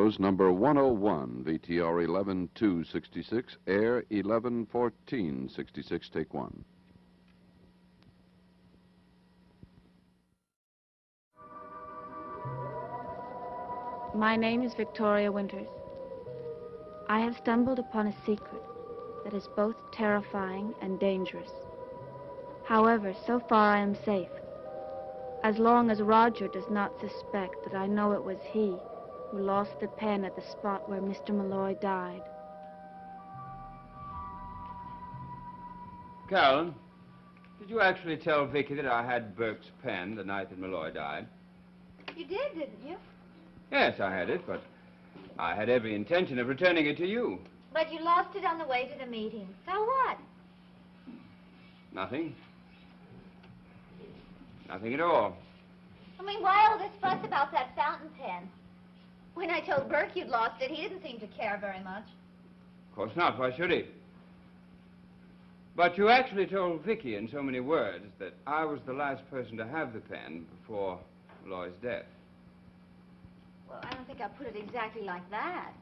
Number 101, VTR 11266, Air 111466, take one. My name is Victoria Winters. I have stumbled upon a secret that is both terrifying and dangerous. However, so far I am safe, as long as Roger does not suspect that I know it was he who lost the pen at the spot where Mr. Malloy died. Carolyn, did you actually tell Vicky that I had Burke's pen the night that Malloy died? You did, didn't you? Yes, I had it, but I had every intention of returning it to you. But you lost it on the way to the meeting. So what? Nothing. Nothing at all. I mean, why all this fuss about that fountain pen? When I told Burke you'd lost it, he didn't seem to care very much. Of course not. Why should he? But you actually told Vicky in so many words that I was the last person to have the pen before Malloy's death. Well, I don't think I put it exactly like that.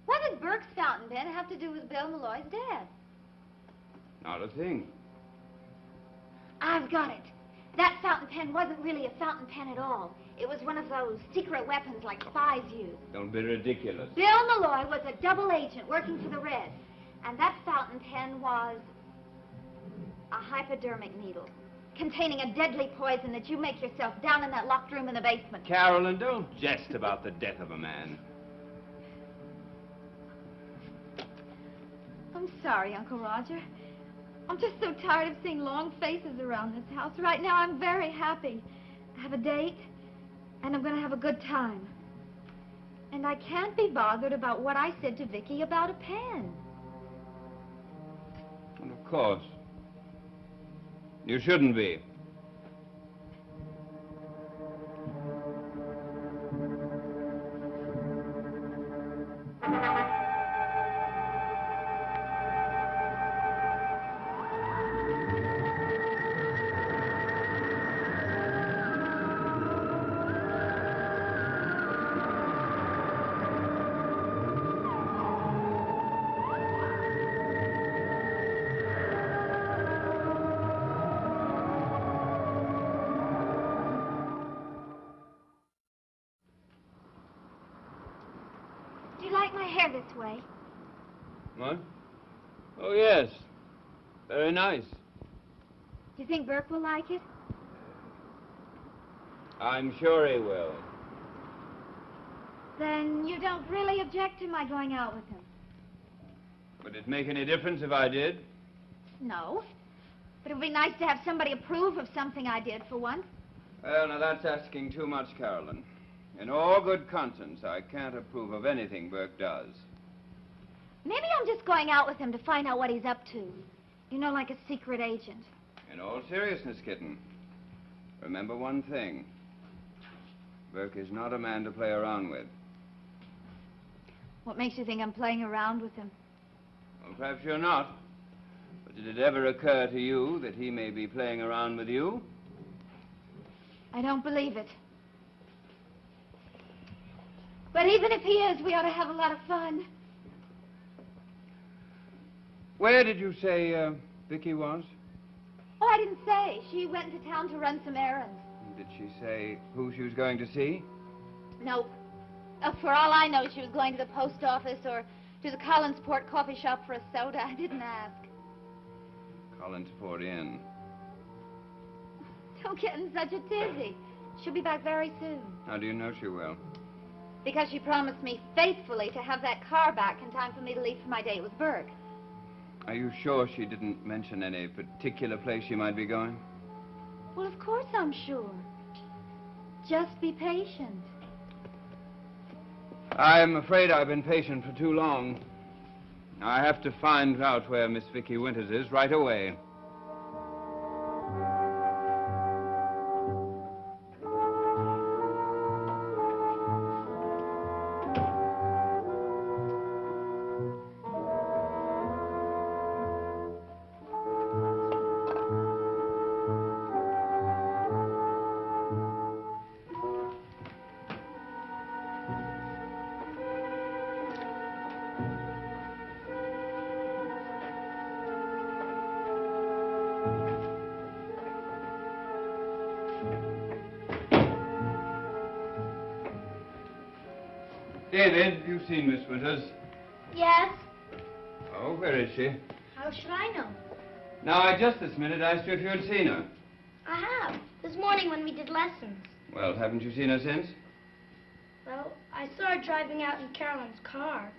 What did Burke's fountain pen have to do with Bill Malloy's death? Not a thing. I've got it. That fountain pen wasn't really a fountain pen at all. It was one of those secret weapons like spies use. Don't be ridiculous. Bill Malloy was a double agent working for the Reds. And that fountain pen was a hypodermic needle containing a deadly poison that you make yourself down in that locked room in the basement. Carolyn, don't jest about the death of a man. I'm sorry, Uncle Roger. I'm just so tired of seeing long faces around this house. Right now, I'm very happy. I have a date, and I'm going to have a good time. And I can't be bothered about what I said to Vicky about a pen. Well, of course. You shouldn't be. This way. What? Oh, yes. Very nice. Do you think Burke will like it? I'm sure he will. Then you don't really object to my going out with him? Would it make any difference if I did? No. But it would be nice to have somebody approve of something I did for once. Well, now that's asking too much, Carolyn. In all good conscience, I can't approve of anything Burke does. Maybe I'm just going out with him to find out what he's up to. You know, like a secret agent. In all seriousness, kitten, remember one thing. Burke is not a man to play around with. What makes you think I'm playing around with him? Well, perhaps you're not. But did it ever occur to you that he may be playing around with you? I don't believe it. But even if he is, we ought to have a lot of fun. Where did you say Vicky was? Oh, I didn't say. She went into town to run some errands. Did she say who she was going to see? Nope. For all I know, she was going to the post office or to the Collinsport coffee shop for a soda. I didn't ask. Collinsport Inn. Don't get in such a tizzy. She'll be back very soon. How do you know she will? Because she promised me faithfully to have that car back in time for me to leave for my date with Burke. Are you sure she didn't mention any particular place she might be going? Well, of course I'm sure. Just be patient. I'm afraid I've been patient for too long. I have to find out where Miss Vicky Winters is right away. David, you've seen Miss Winters. Yes? Oh, where is she? How should I know? Now, I just this minute asked you if you had seen her. I have. This morning when we did lessons. Well, haven't you seen her since? Well, I saw her driving out in Carolyn's car.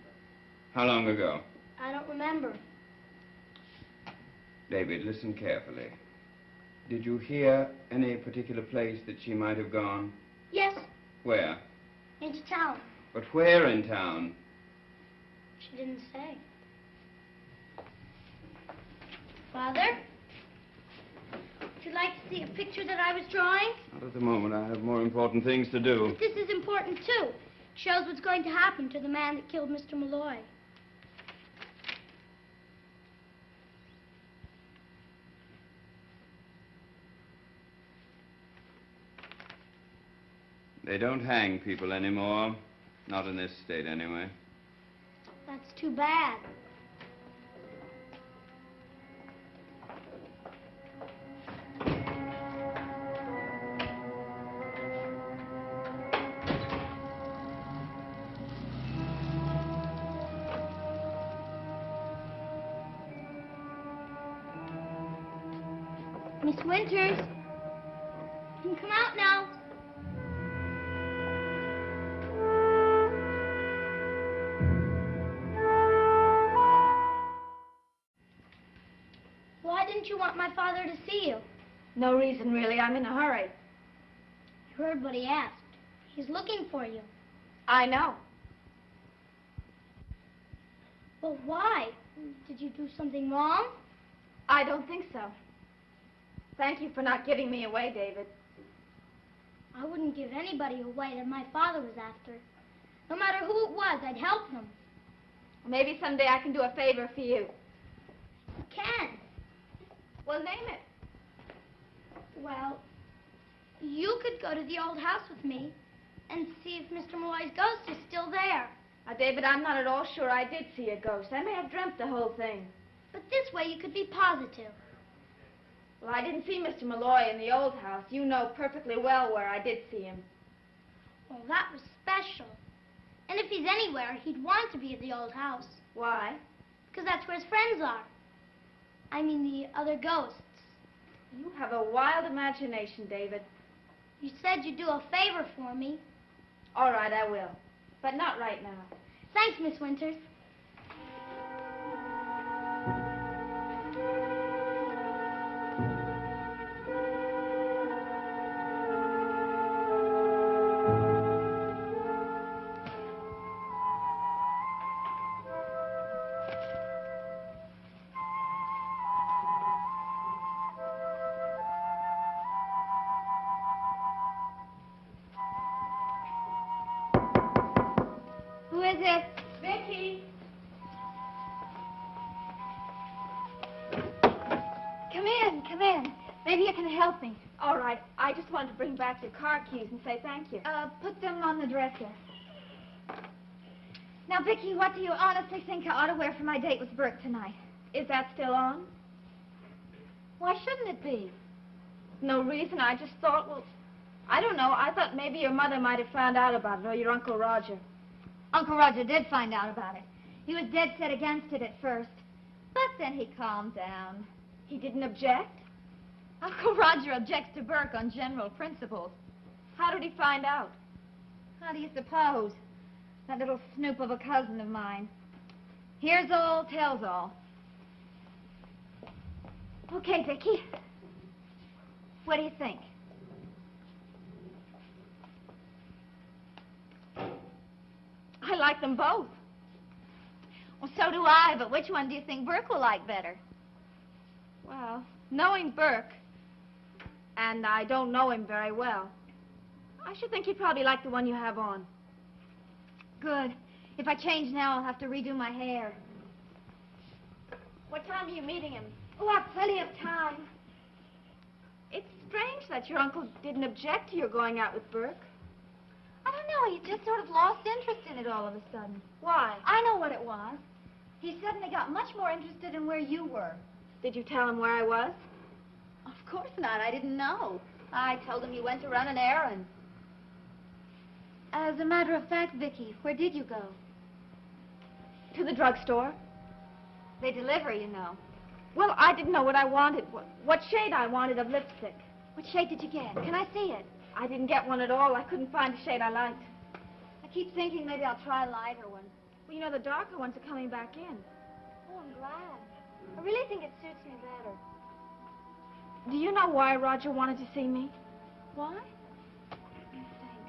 How long ago? I don't remember. David, listen carefully. Did you hear any particular place that she might have gone? Yes, Where? into town. But where in town? She didn't say. Father? Would you like to see a picture that I was drawing? Not at the moment. I have more important things to do. But this is important, too. It shows what's going to happen to the man that killed Mr. Malloy. They don't hang people anymore. Not in this state, anyway. That's too bad. Miss Winters, you can come out now. Why didn't you want my father to see you? No reason, really. I'm in a hurry. You heard what he asked. He's looking for you. I know. Well, why? Did you do something wrong? I don't think so. Thank you for not giving me away, David. I wouldn't give anybody away that my father was after. No matter who it was, I'd help him. Maybe someday I can do a favor for you. You can. Well, name it. Well, you could go to the old house with me and see if Mr. Malloy's ghost is still there. Now, David, I'm not at all sure I did see a ghost. I may have dreamt the whole thing. But this way you could be positive. Well, I didn't see Mr. Malloy in the old house. You know perfectly well where I did see him. Well, that was special. And if he's anywhere, he'd want to be at the old house. Why? Because that's where his friends are. I mean the other ghosts. You have a wild imagination, David. You said you'd do a favor for me. All right, I will. But not right now. Thanks, Miss Winters. Who is it? Vicky! Come in, come in. Maybe you can help me. All right, I just wanted to bring back your car keys and say thank you. Put them on the dresser. Now, Vicki, what do you honestly think I ought to wear for my date with Burke tonight? Is that still on? Why shouldn't it be? No reason. I just thought, well, I don't know. I thought maybe your mother might have found out about it, or your Uncle Roger. Uncle Roger did find out about it. He was dead set against it at first. But then he calmed down. He didn't object? Uncle Roger objects to Burke on general principles. How did he find out? How do you suppose? That little snoop of a cousin of mine. Hears all, tells all. Okay, Vicki. What do you think? I like them both. Well, so do I, but which one do you think Burke will like better? Well, knowing Burke, and I don't know him very well, I should think he'd probably like the one you have on. Good. If I change now, I'll have to redo my hair. What time are you meeting him? Oh, I've plenty of time. It's strange that your uncle didn't object to your going out with Burke. I don't know. He just sort of lost interest in it all of a sudden. Why? I know what it was. He suddenly got much more interested in where you were. Did you tell him where I was? Of course not. I didn't know. I told him you went to run an errand. As a matter of fact, Vicky, where did you go? To the drugstore. They deliver, you know. Well, I didn't know what I wanted, what shade I wanted of lipstick. What shade did you get? Can I see it? I didn't get one at all. I couldn't find a shade I liked. I keep thinking maybe I'll try a lighter one. Well, you know, the darker ones are coming back in. Oh, I'm glad. I really think it suits me better. Do you know why Roger wanted to see me? Why? Let me think.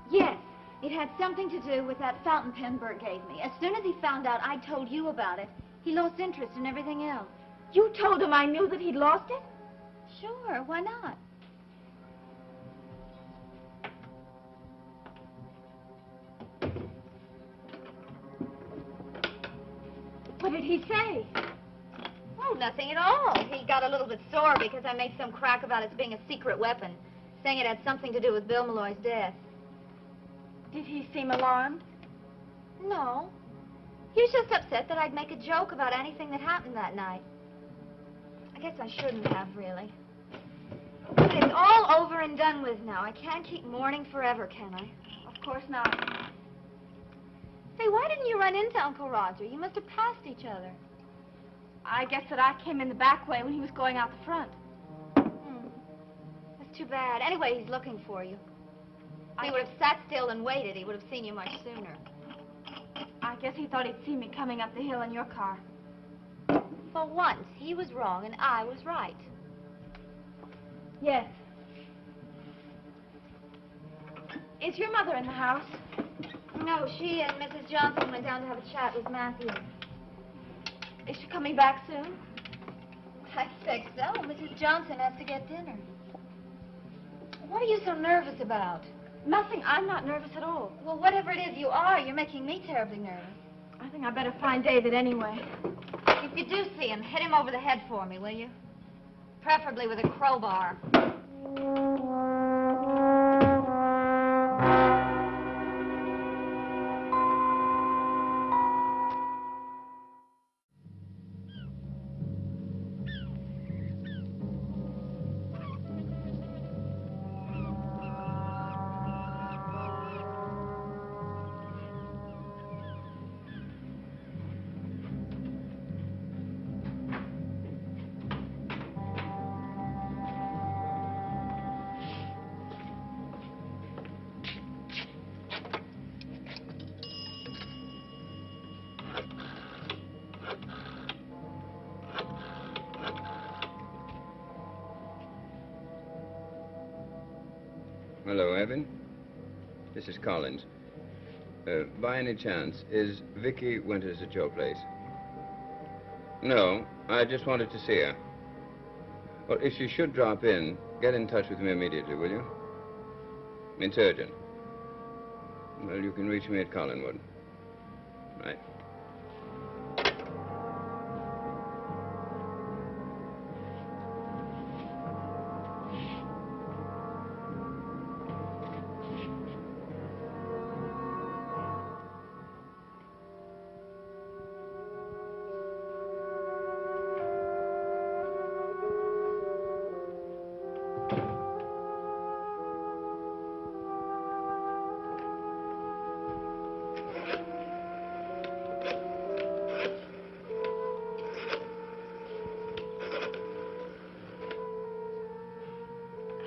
Yes, it had something to do with that fountain pen Bert gave me. As soon as he found out I told you about it, he lost interest in everything else. You told him I knew that he'd lost it? Sure, why not? What did he say? Oh, nothing at all. He got a little bit sore because I made some crack about its being a secret weapon, saying it had something to do with Bill Malloy's death. Did he seem alarmed? No. He was just upset that I'd make a joke about anything that happened that night. I guess I shouldn't have, really. But it's all over and done with now. I can't keep mourning forever, can I? Of course not. Say, why didn't you run into Uncle Roger? You must have passed each other. I guess that I came in the back way when he was going out the front. That's too bad. Anyway, he's looking for you. If he would have sat still and waited, he would have seen you much sooner. I guess he thought he'd see me coming up the hill in your car. For once, he was wrong and I was right. Yes. Is your mother in the house? No, she and Mrs. Johnson went down to have a chat with Matthew. Is she coming back soon? I expect so. Mrs. Johnson has to get dinner. What are you so nervous about? Nothing. I'm not nervous at all. Well, whatever it is you are, you're making me terribly nervous. I think I better find David anyway. If you do see him, hit him over the head for me, will you? Preferably with a crowbar. Hello, Evan. This is Collins. By any chance, is Vicky Winters at your place? No, I just wanted to see her. Well, if she should drop in, get in touch with me immediately, will you? It's urgent. Well, you can reach me at Collinwood. Right.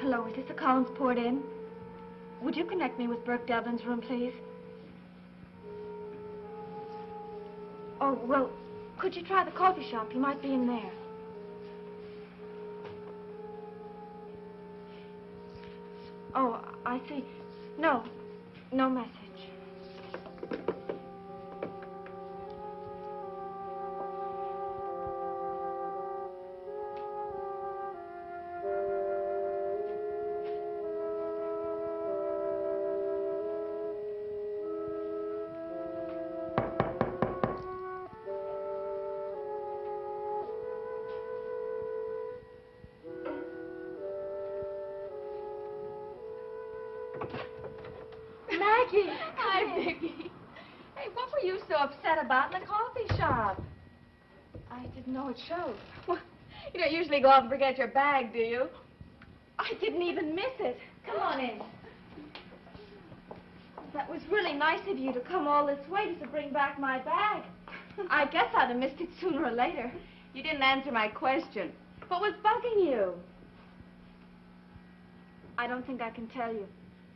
Hello, is this the Collins Port Inn? Would you connect me with Burke Devlin's room, please? Oh, well, could you try the coffee shop? He might be in there. Oh, I see. No message. Maggie! Hi, Vicky. Hey, what were you so upset about in the coffee shop? I didn't know it showed. Well, you don't usually go out and forget your bag, do you? I didn't even miss it. Come on in. That was really nice of you to come all this way just to bring back my bag. I guess I'd have missed it sooner or later. You didn't answer my question. What was bugging you? I don't think I can tell you.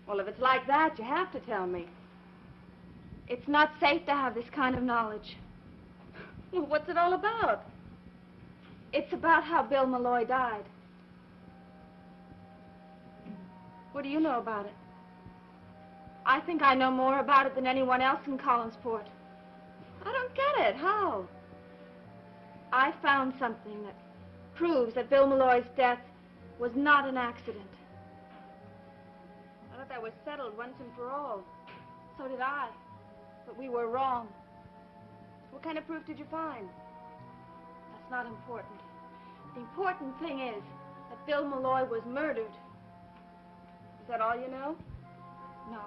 Well, if it's like that, you have to tell me. It's not safe to have this kind of knowledge. Well, what's it all about? It's about how Bill Malloy died. What do you know about it? I think I know more about it than anyone else in Collinsport. I don't get it. How? I found something that proves that Bill Malloy's death was not an accident. I thought that was settled once and for all. So did I. But we were wrong. What kind of proof did you find? That's not important. The important thing is that Bill Malloy was murdered. Is that all you know? No.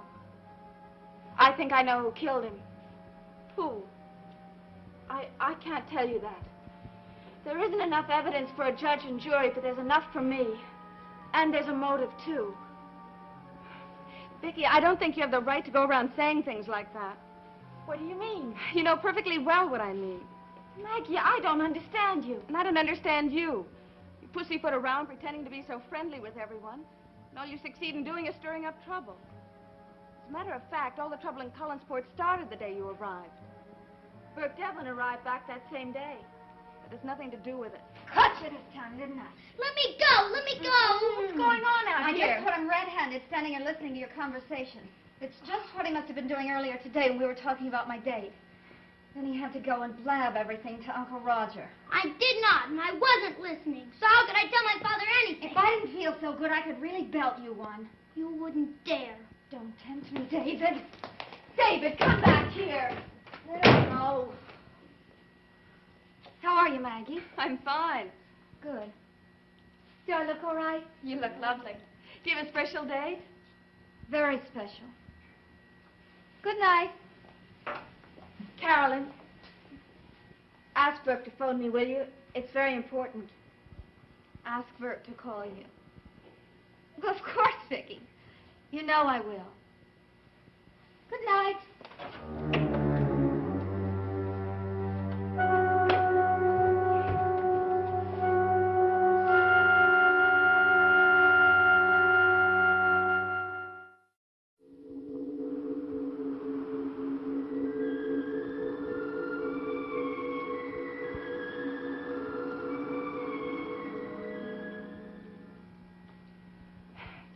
I think I know who killed him. Who? I can't tell you that. There isn't enough evidence for a judge and jury, but there's enough for me. And there's a motive, too. Vicki, I don't think you have the right to go around saying things like that. What do you mean? You know perfectly well what I mean. Maggie, I don't understand you. And I don't understand you. You pussyfoot around pretending to be so friendly with everyone. And all you succeed in doing is stirring up trouble. As a matter of fact, all the trouble in Collinsport started the day you arrived. Burke Devlin arrived back that same day. That has nothing to do with it. Caught you this time, didn't I? Let me go! Let me go! What's going on out I here? just caught him red-handed standing and listening to your conversation. It's just what he must have been doing earlier today when we were talking about my date. Then he had to go and blab everything to Uncle Roger. I did not, and I wasn't listening. So how could I tell my father anything? If I didn't feel so good, I could really belt you one. You wouldn't dare. Don't tempt me, David. David, come back here. Oh. How are you, Maggie? I'm fine. Good. Do I look all right? You look lovely. Do you have a special date? Very special. Good night. Carolyn, ask Burke to phone me, will you? It's very important. Ask Burke to call you. Well, of course, Vicki. You know I will. Good night.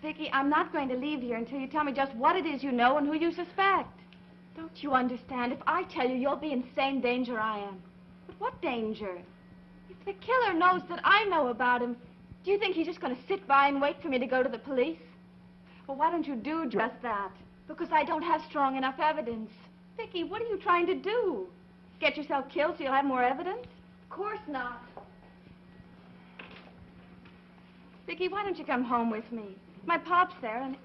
Vicki, I'm not going to leave here until you tell me just what it is you know and who you suspect. Don't you understand? If I tell you, you'll be in the same danger I am. But what danger? If the killer knows that I know about him, do you think he's just going to sit by and wait for me to go to the police? Well, why don't you do just that? Because I don't have strong enough evidence. Vicki, what are you trying to do? Get yourself killed so you'll have more evidence? Of course not. Vicki, why don't you come home with me? My pop's there, and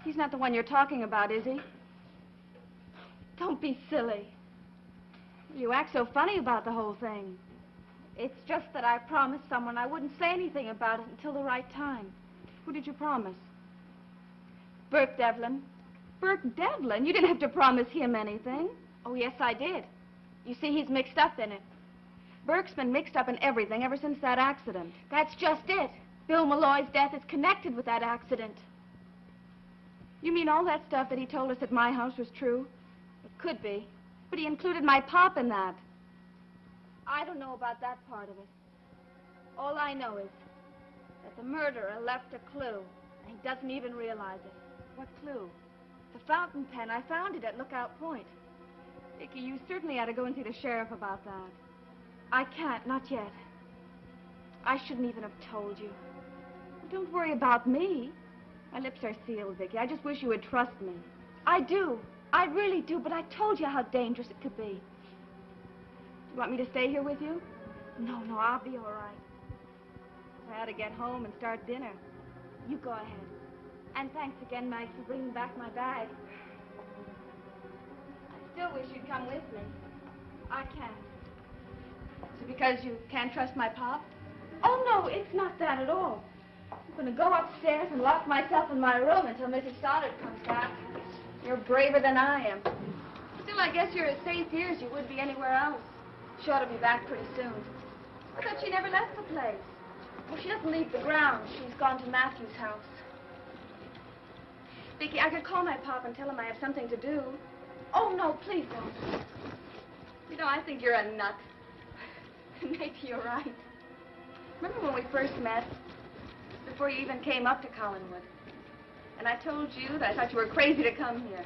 he's not the one you're talking about, is he? Don't be silly. You act so funny about the whole thing. It's just that I promised someone I wouldn't say anything about it until the right time. Who did you promise? Burke Devlin. Burke Devlin? You didn't have to promise him anything. Oh, yes, I did. You see, he's mixed up in it. Burke's been mixed up in everything ever since that accident. That's just it. Bill Malloy's death is connected with that accident. You mean all that stuff that he told us at my house was true? It could be. But he included my pop in that. I don't know about that part of it. All I know is that the murderer left a clue, and he doesn't even realize it. What clue? The fountain pen. I found it at Lookout Point. Vicki, you certainly ought to go and see the sheriff about that. I can't, not yet. I shouldn't even have told you. Don't worry about me. My lips are sealed, Vicki. I just wish you would trust me. I do. I really do, but I told you how dangerous it could be. You want me to stay here with you? No, I'll be all right. I ought to get home and start dinner. You go ahead. And thanks again, Mag, for bringing back my bag. I still wish you'd come with me. I can't. Is it because you can't trust my pop? Oh, no, it's not that at all. I'm going to go upstairs and lock myself in my room until Mrs. Stoddard comes back. You're braver than I am. Still, I guess you're as safe here as you would be anywhere else. She ought to be back pretty soon. I thought she never left the place. Well, she doesn't leave the grounds. She's gone to Matthew's house. Vicki, I could call my pop and tell him I have something to do. Oh, no, please don't. You know, I think you're a nut. Maybe you're right. Remember when we first met? Before you even came up to Collinwood. And I told you that I thought you were crazy to come here.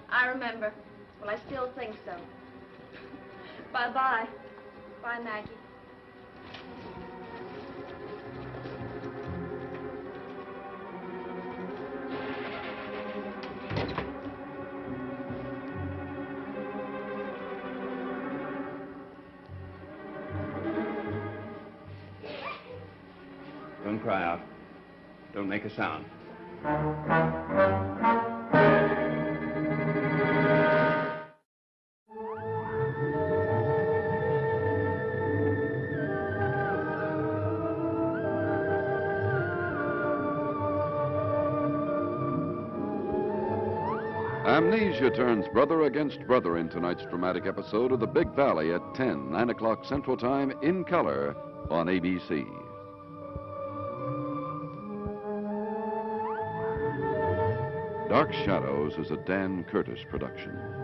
I remember. Well, I still think so. Bye-bye. Bye, Maggie. Don't cry out. Don't make a sound. Amnesia turns brother against brother in tonight's dramatic episode of The Big Valley at 10, 9 o'clock Central Time in color on ABC. Dark Shadows is a Dan Curtis production.